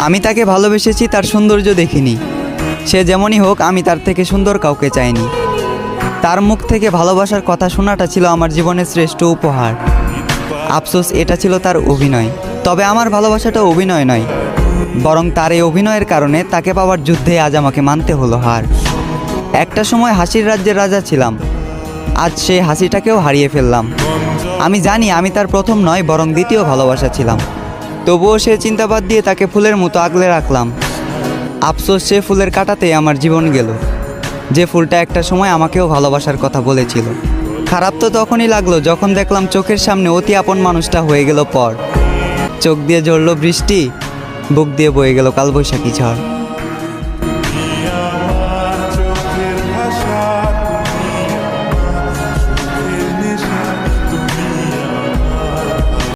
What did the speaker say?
আমি তাকে ভালোবেসেছি তার সৌন্দর্য দেখিনি। সে যেমনই হোক, আমি তার থেকে সুন্দর কাউকে চাইনি। তার মুখ থেকে ভালোবাসার কথা শোনাটা ছিল আমার জীবনের শ্রেষ্ঠ উপহার। আফসোস, এটা ছিল তার অভিনয়। তবে আমার ভালোবাসাটা অভিনয় নয়, বরং তার এই অভিনয়ের কারণে তাকে পাওয়ার যুদ্ধে আজ আমাকে মানতে হলো হার। একটা সময় হাসির রাজ্যের রাজা ছিলাম, আজ সেই হাসিটাকেও হারিয়ে ফেললাম। আমি জানি আমি তার প্রথম নয়, বরং দ্বিতীয় ভালোবাসা ছিলাম। তবুও সে চিন্তাবাদ দিয়ে তাকে ফুলের মতো আগলে রাখলাম। আফসোস, সে ফুলের কাঁটাতেই আমার জীবন গেল, যে ফুলটা একটা সময় আমাকেও ভালোবাসার কথা বলেছিল। খারাপ তো তখনই লাগলো যখন দেখলাম চোখের সামনে অতি আপন মানুষটা হয়ে গেল পর। চোখ দিয়ে ঝরলো বৃষ্টি, বুক দিয়ে বয়ে গেল কালবৈশাখী ঝড়।